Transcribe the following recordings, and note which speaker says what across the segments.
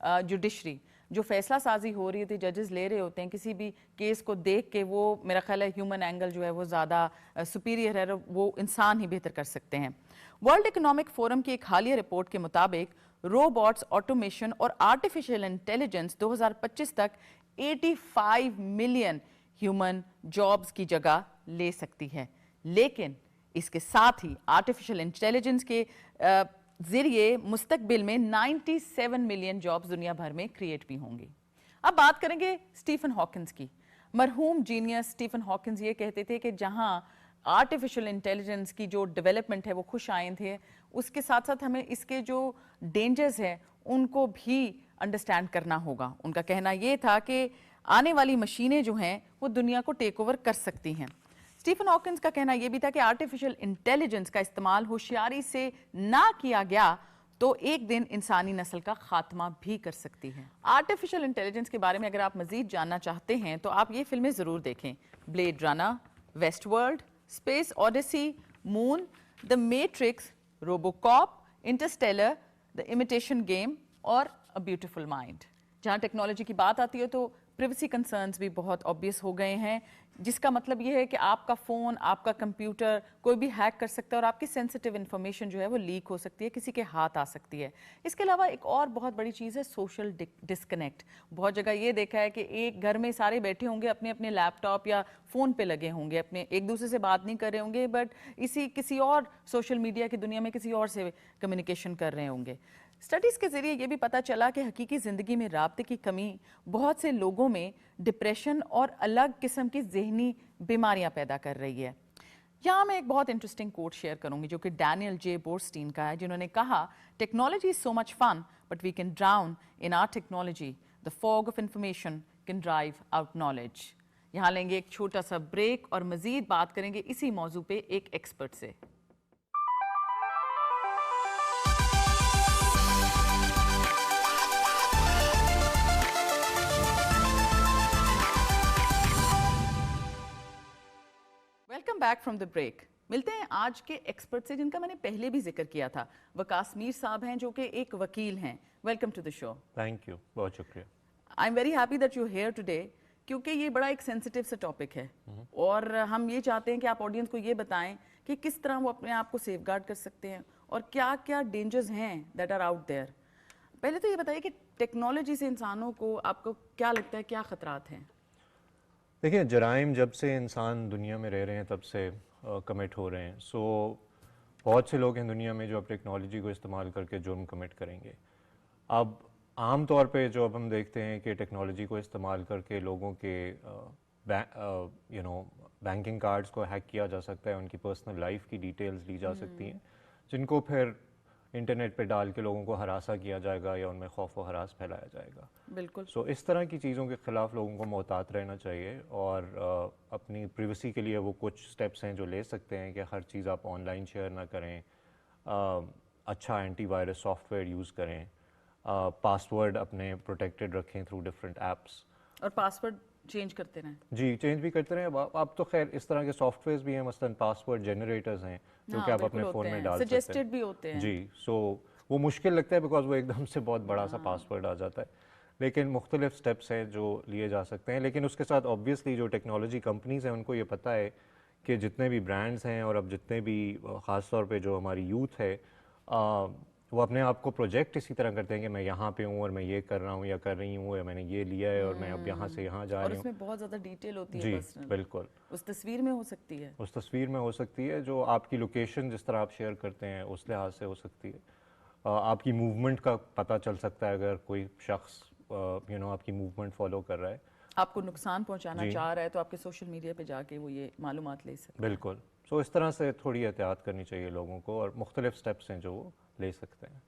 Speaker 1: Judiciary جو فیصلہ سازی ہو رہی ہوتی ہے, ججز لے رہے ہوتے ہیں کسی بھی کیس کو دیکھ کے, وہ میرا خیال ہے ہیومن اینگل جو ہے وہ زیادہ سپیریئر ہے, وہ انسان ہی بہتر کر سکتے ہیں. ورلڈ اکنامک فورم کی ایک حالیہ رپورٹ کے مطابق روبوٹس, آٹومیشن اور آرٹیفیشل انٹیلیجنس 2025 تک 85 ملین ہیومن جابز کی جگہ لے سکتی ہے. لیکن اس کے ساتھ ہی آرٹیفیشل انٹیلیجنس کے ذریعے مستقبل میں 97 ملین جابز دنیا بھر میں کریٹ بھی ہوں گی. اب بات کریں گے اسٹیفن ہاکنز کی. مرحوم جینیس اسٹیفن ہاکنز یہ کہتے تھے کہ جہاں آرٹیفیشل انٹیلیجنس کی جو ڈیولپمنٹ ہے وہ خوش آئند ہے, اس کے ساتھ ساتھ ہمیں اس کے جو ڈینجرز ہیں ان کو بھی انڈرسٹینڈ کرنا ہوگا. ان کا کہنا یہ تھا کہ آنے والی مشینیں جو ہیں وہ دنیا کو ٹیک اوور کر سکتی ہیں. اسٹیفن ہاکنز کا کہنا یہ بھی تھا کہ آرٹیفیشل انٹیلیجنس کا استعمال ہوشیاری سے نہ کیا گیا تو ایک دن انسانی نسل کا خاتمہ بھی کر سکتی ہے. آرٹیفیشل انٹیلیجنس کے بارے میں اگر آپ مزید جاننا چاہتے ہیں تو آپ یہ فلمیں ضرور دیکھیں. Blade Runner, Westworld, Space Odyssey, Moon, the Matrix, RoboCop, Interstellar, the Imitation Game اور اے بیوٹیفل مائنڈ. جہاں ٹیکنالوجی کی بات آتی ہے تو پریویسی کنسرنز بھی بہت آبویس ہو گئے ہیں, جس کا مطلب یہ ہے کہ آپ کا فون, آپ کا کمپیوٹر کوئی بھی ہیک کر سکتا ہے اور آپ کی سینسٹیو انفارمیشن جو ہے وہ لیک ہو سکتی ہے, کسی کے ہاتھ آ سکتی ہے. اس کے علاوہ ایک اور بہت بڑی چیز ہے سوشل ڈسکنیکٹ. بہت جگہ یہ دیکھا ہے کہ ایک گھر میں سارے بیٹھے ہوں گے, اپنے اپنے لیپ ٹاپ یا فون پہ لگے ہوں گے, اپنے ایک دوسرے سے بات نہیں کر رہے ہوں گے, بٹ کسی اور سوشل میڈیا کی دنیا میں کسی اور سے کمیونیکیشن کر رہے ہوں گے. اسٹڈیز کے ذریعے یہ بھی پتہ چلا کہ حقیقی زندگی میں رابطے کی کمی بہت سے لوگوں میں ڈپریشن اور الگ قسم کی ذہنی بیماریاں پیدا کر رہی ہے. یہاں میں ایک بہت انٹرسٹنگ کوٹ شیئر کروں گی جو کہ ڈینیل جے بورسٹین کا ہے, جنہوں نے کہا technology is so much fun but we can drown in our technology, the fog of information can drive out knowledge. یہاں لیں گے ایک چھوٹا سا بریک اور مزید بات کریں گے اسی موضوع پہ ایک ایکسپرٹ سے. Welcome back from the break. ملتے ہیں آج کے ایکسپرٹ سے جن کا میں نے پہلے بھی ذکر کیا تھا. وقاص میر صاحب ہیں جو کہ ایک وکیل ہیں. Welcome to the show.
Speaker 2: Thank you, بہت شکریہ.
Speaker 1: I am very happy that you here today, کیونکہ یہ بڑا ایک سینسٹیو سا ٹاپک ہے اور ہم یہ چاہتے ہیں کہ آپ آڈینس کو یہ بتائیں کہ کس طرح وہ اپنے آپ کو سیف گارڈ کر سکتے ہیں اور کیا کیا ڈینجرز ہیں دیٹ آر آؤٹ دیئر. پہلے تو یہ بتائیے کہ ٹیکنالوجی سے انسانوں کو, آپ کو کیا لگتا ہے کیا خطرات ہیں؟
Speaker 2: دیکھیں, جرائم جب سے انسان دنیا میں رہ رہے ہیں تب سے کمٹ ہو رہے ہیں. سو بہت سے لوگ ہیں دنیا میں جو اب ٹیکنالوجی کو استعمال کر کے جرم کمٹ کریں گے. اب عام طور پہ جو اب ہم دیکھتے ہیں کہ ٹیکنالوجی کو استعمال کر کے لوگوں کے بینکنگ کارڈز کو ہیک کیا جا سکتا ہے, ان کی پرسنل لائف کی ڈیٹیلز لی جا سکتی ہیں, جن کو پھر انٹرنیٹ پہ ڈال کے لوگوں کو ہراسا کیا جائے گا یا ان میں خوف و ہراس پھیلایا جائے گا.
Speaker 1: بالکل.
Speaker 2: سو اس طرح کی چیزوں کے خلاف لوگوں کو محتاط رہنا چاہیے اور اپنی پریویسی کے لیے وہ کچھ سٹیپس ہیں جو لے سکتے ہیں کہ ہر چیز آپ آن لائن شیئر نہ کریں, اچھا antivirus software use کریں, پاسورڈ اپنے پروٹیکٹڈ رکھیں تھرو ڈفرینٹ ایپس,
Speaker 1: اور پاسورڈ چینج کرتے رہیں.
Speaker 2: جی, چینج بھی کرتے رہیں. اب تو خیر اس طرح کے سافٹ ویئرز بھی ہیں, مثلاً پاسورڈ جنریٹرز ہیں جو کہ آپ اپنے فون میں ڈال سکتے ہیں,
Speaker 1: سجیسٹڈ بھی ہوتے ہیں.
Speaker 2: جی. سو وہ مشکل لگتا ہے بیکاز وہ ایک دم سے بہت بڑا سا پاسورڈ آ جاتا ہے, لیکن مختلف سٹیپس ہیں جو لیے جا سکتے ہیں. لیکن اس کے ساتھ آبویسلی جو ٹیکنالوجی کمپنیز ہیں ان کو یہ پتہ ہے کہ جتنے بھی برانڈز ہیں اور اب جتنے بھی خاص طور پہ جو ہماری یوتھ ہے وہ اپنے آپ کو پروجیکٹ اسی طرح کرتے ہیں کہ میں یہاں پہ ہوں اور میں یہ کر رہا ہوں یا کر رہی ہوں یا میں نے یہ لیا ہے اور میں اب یہاں سے یہاں جا رہی ہوں.
Speaker 1: اور اس میں بہت زیادہ ڈیٹیل ہوتی ہے.
Speaker 2: جی بالکل.
Speaker 1: اس تصویر میں ہو سکتی ہے,
Speaker 2: اس تصویر میں ہو سکتی ہے, جو آپ کی لوکیشن جس طرح آپ شیئر کرتے ہیں اس لحاظ سے ہو سکتی ہے. آپ کی موومنٹ کا پتہ چل سکتا ہے اگر کوئی شخص آپ کی موومنٹ فالو کر رہا ہے,
Speaker 1: آپ کو نقصان پہنچانا چاہ رہا ہے تو آپ کے سوشل میڈیا پہ جا کے وہ یہ معلومات لے سکتے ہیں.
Speaker 2: بالکل. سو اس طرح سے تھوڑی احتیاط کرنی چاہیے لوگوں کو اور مختلف سٹیپس ہیں جو وہ لے سکتے ہیں.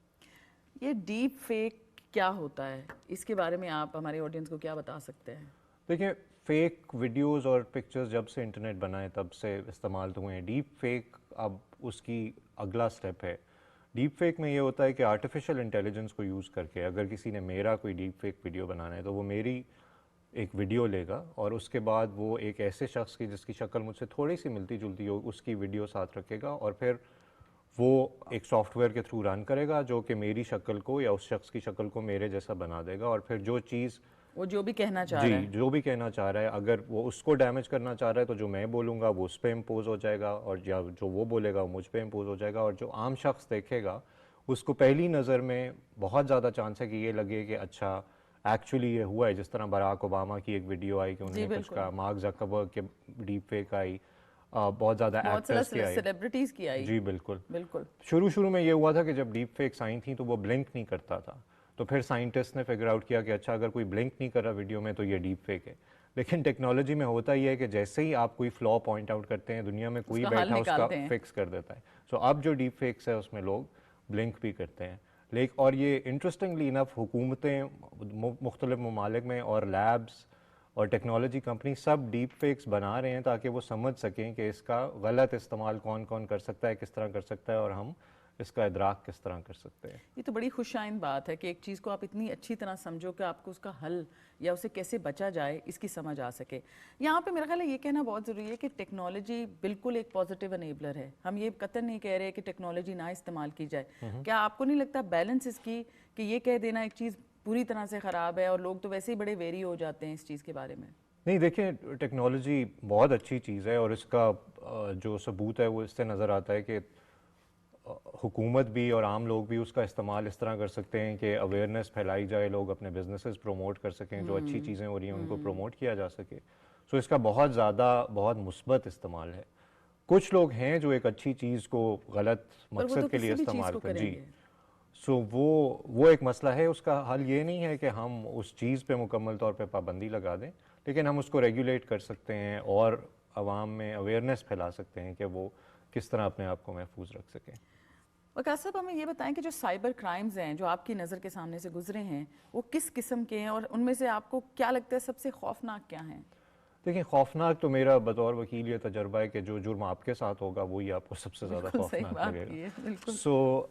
Speaker 1: یہ ڈیپ فیک کیا ہوتا ہے, اس کے بارے میں آپ ہمارے آڈینس کو کیا بتا سکتے ہیں؟
Speaker 2: دیکھیں, فیک ویڈیوز اور پکچرز جب سے انٹرنیٹ بنا ہے تب سے استعمال ہوئے ہیں. ڈیپ فیک اب اس کی اگلا سٹیپ ہے. ڈیپ فیک میں یہ ہوتا ہے کہ آرٹیفیشل انٹیلیجنس کو یوز کر کے اگر کسی نے میرا کوئی ڈیپ فیک ویڈیو بنانا ہے تو وہ میری ایک ویڈیو لے گا اور اس کے بعد وہ ایک ایسے شخص کی جس کی شکل مجھ سے تھوڑی سی ملتی جلتی ہو اس کی ویڈیو ساتھ رکھے گا اور پھر وہ ایک سافٹ ویئر کے تھرو رن کرے گا جو کہ میری شکل کو یا اس شخص کی شکل کو میرے جیسا بنا دے گا, اور پھر جو چیز
Speaker 1: وہ جو بھی کہنا چاہ رہا
Speaker 2: جی
Speaker 1: ہے.
Speaker 2: جو بھی کہنا چاہ رہا ہے, اگر وہ اس کو ڈیمیج کرنا چاہ رہا ہے تو جو میں بولوں گا وہ اس پہ امپوز ہو جائے گا, اور یا جو وہ بولے گا وہ مجھ پہ امپوز ہو جائے گا. اور جو عام شخص دیکھے گا اس کو پہلی نظر میں بہت زیادہ چانس ہے کہ یہ لگے کہ اچھا ایکچولی یہ ہوا ہے, جس طرح براک اوباما کی ایک ویڈیو آئی کہ انہوں
Speaker 1: جی
Speaker 2: نے کچھ
Speaker 1: بالکل,
Speaker 2: کہا, مارک زکربرگ کے ڈیپ فیک آئی, بہت زیادہ
Speaker 1: بہت
Speaker 2: ایکٹرز کی آئی.
Speaker 1: سیلیبریٹیز کی آئی.
Speaker 2: جی بالکل.
Speaker 1: بالکل
Speaker 2: شروع میں یہ ہوا تھا کہ جب ڈیپ فیکس آئی تھیں تو وہ بلنک نہیں کرتا تھا, تو پھر سائنٹسٹ نے فگر آؤٹ کیا کہ اچھا اگر کوئی بلنک نہیں کر رہا ویڈیو میں تو یہ ڈیپ فیک ہے. لیکن ٹیکنالوجی میں ہوتا یہ ہے کہ جیسے ہی آپ کوئی فلا پوائنٹ آؤٹ کرتے ہیں دنیا میں کوئی
Speaker 1: کا حل
Speaker 2: بیٹھا اس کا
Speaker 1: نکالتے ہیں.
Speaker 2: فکس کر دیتا ہے. سو اب جو ڈیپ فیکس ہے اس میں لوگ بلنک بھی کرتے ہیں. لیکن اور یہ انٹرسٹنگلی انف حکومتیں مختلف ممالک میں اور لیبس اور ٹیکنالوجی کمپنی سب ڈیپ فیکس بنا رہے ہیں تاکہ وہ سمجھ سکیں کہ اس کا غلط استعمال کون کون کر سکتا ہے, کس طرح کر سکتا ہے, اور ہم اس کا ادراک کس طرح کر سکتے ہیں.
Speaker 1: یہ تو بڑی خوش آئند بات ہے کہ ایک چیز کو آپ اتنی اچھی طرح سمجھو کہ آپ کو اس کا حل یا اسے کیسے بچا جائے اس کی سمجھ آ سکے. یہاں پہ میرا خیال ہے یہ کہنا بہت ضروری ہے کہ ٹیکنالوجی بالکل ایک پازیٹیو انیبلر ہے. ہم یہ قطعاً نہیں کہہ رہے کہ ٹیکنالوجی نہ استعمال کی جائے. کیا آپ کو نہیں لگتا بیلنس اس کی کہ یہ کہہ دینا ایک چیز پوری طرح سے خراب ہے, اور لوگ تو ویسے ہی بڑے ویری ہو جاتے ہیں اس چیز کے بارے میں؟
Speaker 2: نہیں دیکھیں, ٹیکنالوجی بہت اچھی چیز ہے, اور اس کا جو ثبوت ہے وہ اس سے نظر آتا ہے کہ حکومت بھی اور عام لوگ بھی اس کا استعمال اس طرح کر سکتے ہیں کہ اویئرنیس پھیلائی جائے, لوگ اپنے بزنسز پروموٹ کر سکیں, جو اچھی چیزیں ہو رہی ہیں ان کو پروموٹ کیا جا سکے. سو اس کا بہت زیادہ بہت مثبت استعمال ہے. کچھ لوگ ہیں جو ایک اچھی چیز کو غلط
Speaker 1: پر وہ تو
Speaker 2: مقصد کے لیے
Speaker 1: کسی بھی چیز
Speaker 2: استعمال
Speaker 1: کو
Speaker 2: کر,
Speaker 1: کریں
Speaker 2: جی
Speaker 1: گے.
Speaker 2: سو وہ ایک مسئلہ ہے. اس کا حل یہ نہیں ہے کہ ہم اس چیز پہ مکمل طور پہ پابندی لگا دیں, لیکن ہم اس کو ریگولیٹ کر سکتے ہیں اور عوام میں اویئرنیس پھیلا سکتے ہیں کہ وہ کس طرح اپنے آپ کو محفوظ رکھ سکیں.
Speaker 1: وقاص صاحب ہمیں یہ بتائیں کہ جو سائبر کرائمز ہیں جو آپ کی نظر کے سامنے سے گزرے ہیں وہ کس قسم کے ہیں, اور ان میں سے آپ کو کیا لگتا ہے سب سے خوفناک کیا ہیں؟
Speaker 2: دیکھیں, خوفناک تو میرا بطور وکیل یہ تجربہ ہے کہ جو جرم آپ کے ساتھ ہوگا وہی آپ کو سب سے زیادہ
Speaker 1: بالکل صحیح
Speaker 2: خوفناک
Speaker 1: بات
Speaker 2: لگے
Speaker 1: کی ہے.
Speaker 2: گا.
Speaker 1: بالکل.
Speaker 2: سو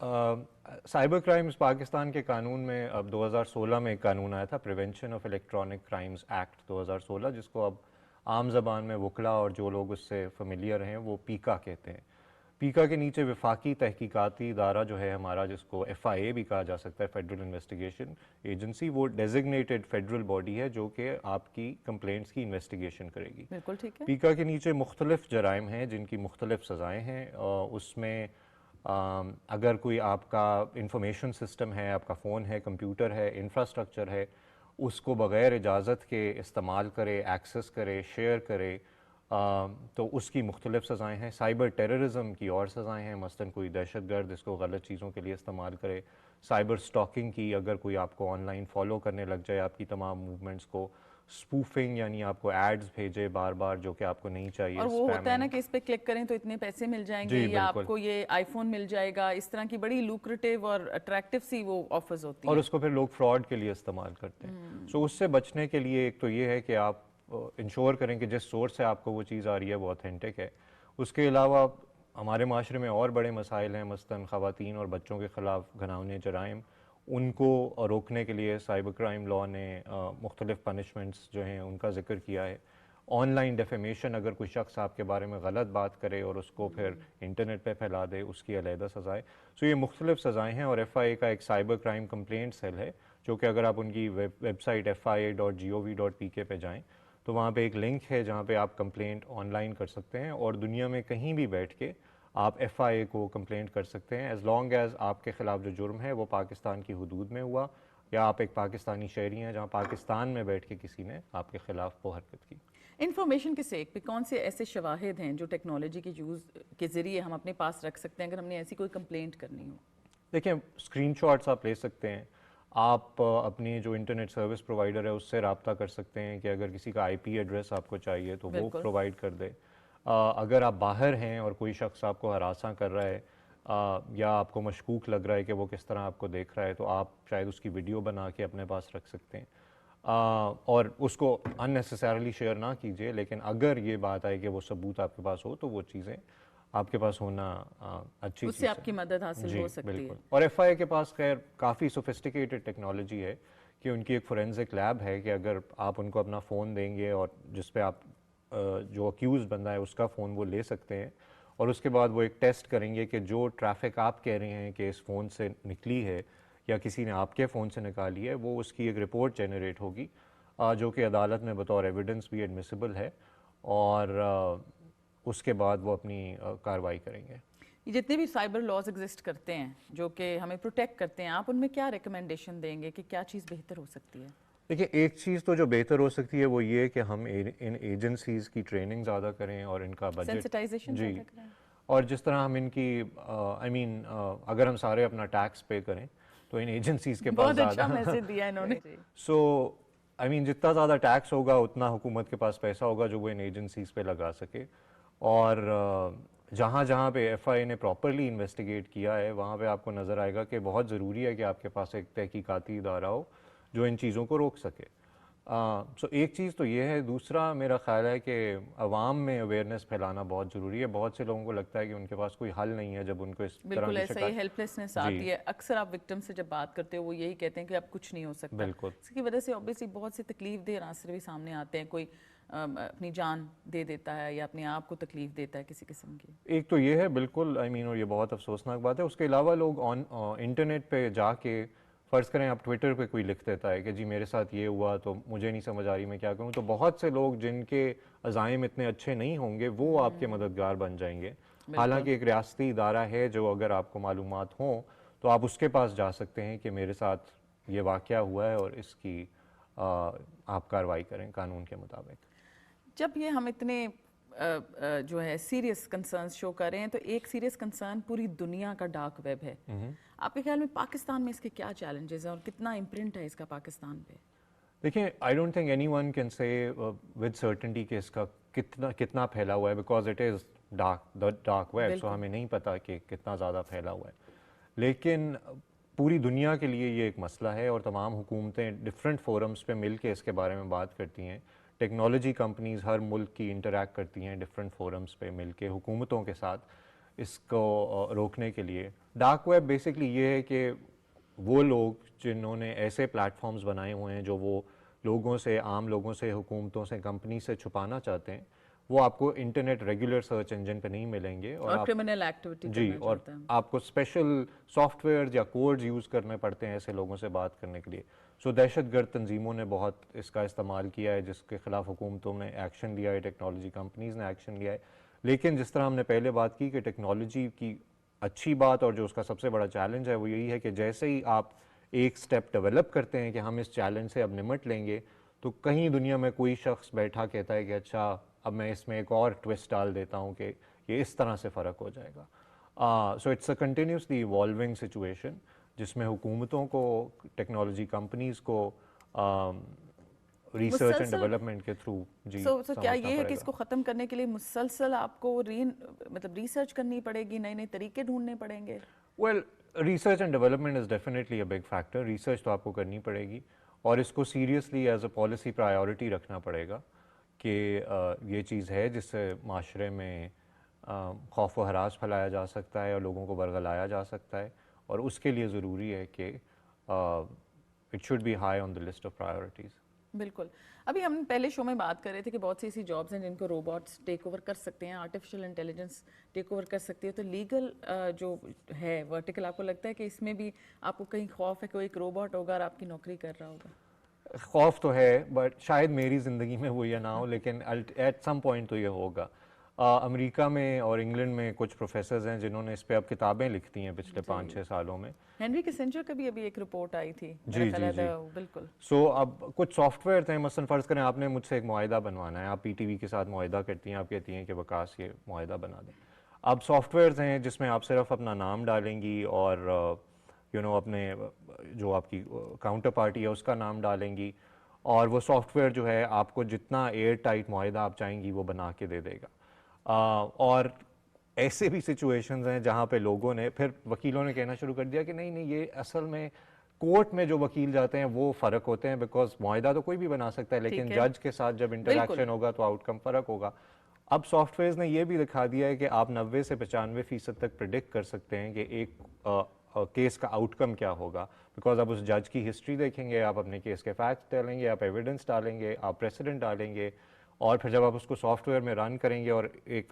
Speaker 2: سائبر کرائمز پاکستان کے قانون میں اب 2016 میں ایک قانون آیا تھا, prevention of electronic crimes act 2016, جس کو اب عام زبان میں وکلا اور جو لوگ اس سے فیملیئر ہیں وہ پیکا کہتے ہیں. پیکا کے نیچے وفاقی تحقیقاتی ادارہ جو ہے ہمارا, جس کو FIA بھی کہا جا سکتا ہے, فیڈرل انویسٹیگیشن ایجنسی, وہ ڈیزگنیٹڈ فیڈرل باڈی ہے جو کہ آپ کی کمپلینٹس کی انویسٹیگیشن کرے گی.
Speaker 1: بالکل ٹھیک ہے.
Speaker 2: پیکا کے نیچے مختلف جرائم ہیں جن کی مختلف سزائیں ہیں. اس میں اگر کوئی آپ کا انفارمیشن سسٹم ہے, آپ کا فون ہے, کمپیوٹر ہے, انفراسٹرکچر ہے, اس کو بغیر اجازت کے استعمال کرے, ایکسس کرے, شیئر کرے, تو اس کی مختلف سزائیں ہیں. سائبر ٹیررزم کی اور سزائیں ہیں, مثلاً کوئی دہشت گرد اس کو غلط چیزوں کے لیے استعمال کرے. سائبر سٹاکنگ کی, اگر کوئی آپ کو آن لائن فالو کرنے لگ جائے, آپ کی تمام موومنٹس کو. اسپوفنگ یعنی آپ کو ایڈز بھیجے بار بار جو کہ آپ کو نہیں چاہیے.
Speaker 1: اور وہ ہوتا ہے نا کہ اس پہ کلک کریں تو اتنے پیسے مل جائیں گے,
Speaker 2: جی
Speaker 1: یا آپ
Speaker 2: بالکل.
Speaker 1: کو یہ آئی فون مل جائے گا, اس طرح کی بڑی لوکریٹو اور اٹریکٹیو سی وہ آفرز ہوتی ہیں,
Speaker 2: اور اس کو پھر لوگ فراڈ کے لیے استعمال کرتے ہیں. سو اس سے بچنے کے لیے ایک تو یہ ہے کہ آپ انشور کریں کہ جس سورس سے آپ کو وہ چیز آ رہی ہے وہ اوتھینٹک ہے. اس کے علاوہ ہمارے معاشرے میں اور بڑے مسائل ہیں, مثلاً خواتین اور بچوں کے خلاف گھناؤنے جرائم, ان کو روکنے کے لیے سائبر کرائم لاء نے مختلف پنشمنٹس جو ہیں ان کا ذکر کیا ہے. آن لائن ڈیفیمیشن, اگر کوئی شخص آپ کے بارے میں غلط بات کرے اور اس کو پھر انٹرنیٹ پہ پھیلا دے, اس کی علیحدہ سزائیں. سو یہ مختلف سزائیں ہیں, اور FIA کا ایک سائبر کرائم کمپلینٹ سیل ہے جو کہ اگر آپ ان کی ویب سائٹ FIA.gov.pk پہ جائیں تو وہاں پہ ایک لنک ہے جہاں پہ آپ کمپلینٹ آن لائن کر سکتے ہیں, اور دنیا میں کہیں بھی بیٹھ کے آپ FIA کو کمپلینٹ کر سکتے ہیں, ایز لانگ ایز آپ کے خلاف جو جرم ہے وہ پاکستان کی حدود میں ہوا, یا آپ ایک پاکستانی شہری ہیں جہاں پاکستان میں بیٹھ کے کسی نے آپ کے خلاف وہ حرکت کی.
Speaker 1: انفارمیشن کے سیک پہ کون سے ایسے شواہد ہیں جو ٹیکنالوجی کے یوز کے ذریعے ہم اپنے پاس رکھ سکتے ہیں اگر ہم نے ایسی کوئی کمپلینٹ کرنی ہو؟
Speaker 2: دیکھیں, اسکرین شاٹس آپ لے سکتے ہیں, آپ اپنی جو انٹرنیٹ سروس پرووائڈر ہے اس سے رابطہ کر سکتے ہیں کہ اگر کسی کا IP ایڈریس آپ کو چاہیے تو وہ
Speaker 1: بالکل.
Speaker 2: پرووائڈ کر دے. اگر آپ باہر ہیں اور کوئی شخص آپ کو ہراساں کر رہا ہے یا آپ کو مشکوک لگ رہا ہے کہ وہ کس طرح آپ کو دیکھ رہا ہے, تو آپ شاید اس کی ویڈیو بنا کے اپنے پاس رکھ سکتے ہیں, اور اس کو ان نیسیسریلی شیئر نہ کیجیے. لیکن اگر یہ بات آئے کہ وہ ثبوت آپ کے پاس ہو تو وہ چیزیں آپ کے پاس ہونا اچھی
Speaker 1: اس
Speaker 2: چیز
Speaker 1: سے
Speaker 2: ہے.
Speaker 1: آپ کی مدد حاصل
Speaker 2: جی
Speaker 1: ہو سکتی
Speaker 2: بالکل.
Speaker 1: ہے.
Speaker 2: اور FIA کے پاس خیر کافی سوفسٹیکیٹڈ ٹیکنالوجی ہے کہ ان کی ایک فورینزک لیب ہے کہ اگر آپ ان کو اپنا فون دیں گے اور جس پہ آپ جو اکیوز بندہ ہے اس کا فون وہ لے سکتے ہیں, اور اس کے بعد وہ ایک ٹیسٹ کریں گے کہ جو ٹریفک آپ کہہ رہے ہیں کہ اس فون سے نکلی ہے یا کسی نے آپ کے فون سے نکالی ہے، وہ اس کی ایک رپورٹ جنریٹ ہوگی جو کہ عدالت میں بطور ایویڈنس بھی ایڈمیسیبل ہے، اور اس کے بعد وہ اپنی کارروائی کریں گے۔
Speaker 1: یہ جتنے بھی سائبر لاز ایگزسٹ کرتے ہیں جو کہ ہمیں پروٹیکٹ کرتے ہیں، آپ ان میں کیا ریکمنڈیشن دیں گے کہ کیا چیز بہتر ہو سکتی ہے؟
Speaker 2: دیکھیں، ایک چیز تو جو بہتر ہو سکتی ہے وہ یہ کہ ہم ان ایجنسیز کی ٹریننگ زیادہ کریں اور ان کا بجٹ،
Speaker 1: سینسٹائزیشن
Speaker 2: جی،
Speaker 1: زیادہ کریں۔
Speaker 2: اور جس طرح ہم ان کی اگر ہم سارے اپنا ٹیکس پے کریں تو ان ایجنسیز کے پاس
Speaker 1: بہت
Speaker 2: زیادہ
Speaker 1: اچھا میسج دیا انہوں نے۔
Speaker 2: جتنا زیادہ ٹیکس ہوگا اتنا حکومت کے پاس پیسہ ہوگا جو وہ ان ایجنسیز پہ لگا سکے، اور جہاں جہاں پہ ایف آئی اے نے پراپرلی انویسٹیگیٹ کیا ہے وہاں پہ آپ کو نظر آئے گا کہ بہت ضروری ہے کہ آپ کے پاس ایک تحقیقاتی ادارہ ہو جو ان چیزوں کو روک سکے۔ ایک چیز تو یہ ہے، دوسرا میرا خیال ہے کہ عوام میں اویئرنیس پھیلانا بہت ضروری ہے۔ بہت سے لوگوں کو لگتا ہے کہ ان کے پاس کوئی حل نہیں ہے جب ان کو اس طرح
Speaker 1: بالکل
Speaker 2: کی
Speaker 1: ایسا ہی ہیلپ لیسنس آتی ہے۔ اکثر آپ وکٹم سے جب بات کرتے ہو وہ یہی کہتے ہیں کہ اب کچھ نہیں ہو سکتا۔
Speaker 2: بالکل،
Speaker 1: اس کی وجہ سے اوبیسلی بہت سے تکلیف دہ عناصر بھی سامنے آتے ہیں، کوئی اپنی جان دے دیتا ہے یا اپنے آپ کو تکلیف دیتا ہے کسی قسم کی۔
Speaker 2: ایک تو یہ ہے بالکل، اور یہ بہت افسوسناک بات ہے۔ اس کے علاوہ لوگ انٹرنیٹ پہ جا کے، فرض کریں آپ ٹویٹر پہ کوئی لکھ دیتا ہے کہ جی میرے ساتھ یہ ہوا تو مجھے نہیں سمجھ آ رہی میں کیا کروں، تو بہت سے لوگ جن کے عزائم اتنے اچھے نہیں ہوں گے وہ آپ کے مددگار بن جائیں گے۔ حالانکہ ایک ریاستی ادارہ ہے جو اگر آپ کو معلومات ہوں تو آپ اس کے پاس جا سکتے ہیں کہ میرے ساتھ یہ واقعہ ہوا ہے اور اس کی آپ کارروائی کریں قانون کے مطابق۔
Speaker 1: جب یہ ہم اتنے جو ہے سیریس کنسرنز شو کر رہے ہیں تو ایک سیریس کنسرن پوری دنیا کا ڈارک ویب ہے۔ آپ کے خیال میں پاکستان میں اس کے کیا چیلنجز ہیں اور کتنا امپرنٹ ہے اس کا پاکستان پہ؟
Speaker 2: دیکھیں، I don't think anyone can say with certainty کہ اس کا کتنا پھیلا ہوا ہے، because it is dark web, so ہمیں نہیں پتا کہ کتنا زیادہ پھیلا ہوا ہے۔ لیکن پوری دنیا کے لیے یہ ایک مسئلہ ہے اور تمام حکومتیں ڈفرینٹ فورمز پہ مل کے اس کے بارے میں بات کرتی ہیں۔ ٹیکنالوجی کمپنیز ہر ملک کی انٹریکٹ کرتی ہیں ڈفرینٹ فورمز پہ مل کے حکومتوں کے ساتھ اس کو روکنے کے لیے۔ ڈارک ویب بیسکلی یہ ہے کہ وہ لوگ جنہوں نے ایسے پلیٹ فارمز بنائے ہوئے ہیں جو وہ لوگوں سے، عام لوگوں سے، حکومتوں سے، کمپنی سے چھپانا چاہتے ہیں، وہ آپ کو انٹرنیٹ ریگولر سرچ انجن پہ نہیں ملیں گے، اور
Speaker 1: کرمنل ایکٹیویٹی
Speaker 2: جی، اور آپ کو اسپیشل سافٹ ویئر یا کوڈز یوز کرنے پڑتے ہیں ایسے لوگوں سے بات کرنے کے لیے۔ دہشت گرد تنظیموں نے بہت اس کا استعمال کیا ہے جس کے خلاف حکومتوں نے ایکشن لیا ہے، ٹیکنالوجی کمپنیز نے ایکشن لیا ہے۔ لیکن جس طرح ہم نے پہلے بات کی کہ ٹیکنالوجی کی اچھی بات اور جو اس کا سب سے بڑا چیلنج ہے وہ یہی ہے کہ جیسے ہی آپ ایک سٹیپ ڈیولپ کرتے ہیں کہ ہم اس چیلنج سے اب نمٹ لیں گے، تو کہیں دنیا میں کوئی شخص بیٹھا کہتا ہے کہ اچھا اب میں اس میں ایک اور ٹوسٹ ڈال دیتا ہوں کہ یہ اس طرح سے فرق ہو جائے گا۔ So it's a continuously evolving situation جس میں حکومتوں کو، ٹیکنالوجی کمپنیز کو ریسرچ اینڈ ڈیولپمنٹ کے تھرو
Speaker 1: کیا یہ ہے کہ اس کو ختم کرنے کے لیے مسلسل آپ کو مطلب ریسرچ کرنی پڑے گی، نئے نئے طریقے ڈھونڈنے پڑیں گے؟
Speaker 2: Well, research and development is definitely a big factor. Research تو آپ کو کرنی پڑے گی اور اس کو seriously as a policy priority رکھنا پڑے گا کہ یہ چیز ہے جس سے معاشرے میں خوف و ہراس پھیلایا جا سکتا ہے اور لوگوں کو برگلایا جا سکتا ہے، اور اس کے لیے ضروری ہے کہ it should be high on the list of priorities.
Speaker 1: بالکل۔ ابھی ہم پہلے شو میں بات کر رہے تھے کہ بہت سی ایسی جابس ہیں جن کو روبوٹس ٹیک اوور کر سکتے ہیں، آرٹیفیشیل انٹیلیجنس ٹیک اوور کر سکتی ہے، تو لیگل جو ہے ورٹیکل، آپ کو لگتا ہے کہ اس میں بھی آپ کو کہیں خوف ہے کہ ایک روبوٹ ہوگا اور آپ کی نوکری کر رہا ہوگا؟
Speaker 2: خوف تو ہے، بٹ شاید میری زندگی میں وہ یہ نہ ہو، لیکن ایٹ سم پوائنٹ تو یہ ہوگا۔ امریکہ میں اور انگلینڈ میں کچھ پروفیسرز ہیں جنہوں نے اس پہ اب کتابیں لکھتی ہیں پچھلے 5-6 سالوں میں۔
Speaker 1: ہنری کسنجر کا بھی ابھی ایک رپورٹ آئی تھی۔
Speaker 2: جی جی جی،
Speaker 1: بالکل۔
Speaker 2: اب کچھ سافٹ ویئر ہیں، مثلاً فرض کریں آپ نے مجھ سے ایک معاہدہ بنوانا ہے، آپ پی ٹی وی کے ساتھ معاہدہ کرتی ہیں، آپ کہتی ہیں کہ وکاس یہ معاہدہ بنا دیں۔ اب سافٹ ویئرز ہیں جس میں آپ صرف اپنا نام ڈالیں گی اور اپنے جو آپ کی کاؤنٹر پارٹی ہے اس کا نام ڈالیں گی، اور وہ سافٹ ویئر جو ہے آپ کو جتنا ایئر ٹائٹ معاہدہ آپ چاہیں گی وہ بنا کے دے دے گا۔ اور ایسے بھی سچویشنز ہیں جہاں پہ لوگوں نے، پھر وکیلوں نے کہنا شروع کر دیا کہ نہیں یہ اصل میں کورٹ میں جو وکیل جاتے ہیں وہ فرق ہوتے ہیں، بیکاز معاہدہ تو کوئی بھی بنا سکتا ہے لیکن جج کے ساتھ جب انٹریکشن ہوگا تو آؤٹ کم فرق ہوگا۔ اب سافٹ ویئرز نے یہ بھی دکھا دیا ہے کہ آپ 90 سے 95% تک پریڈکٹ کر سکتے ہیں کہ ایک کیس کا آؤٹ کم کیا ہوگا، بیکاز آپ اس جج کی ہسٹری دیکھیں گے، آپ اپنے کیس کے فیکٹس ڈالیں گے، آپ ایویڈنس ڈالیں گے، آپ پریسیڈنٹ ڈالیں گے، اور پھر جب آپ اس کو سافٹ ویئر میں رن کریں گے اور ایک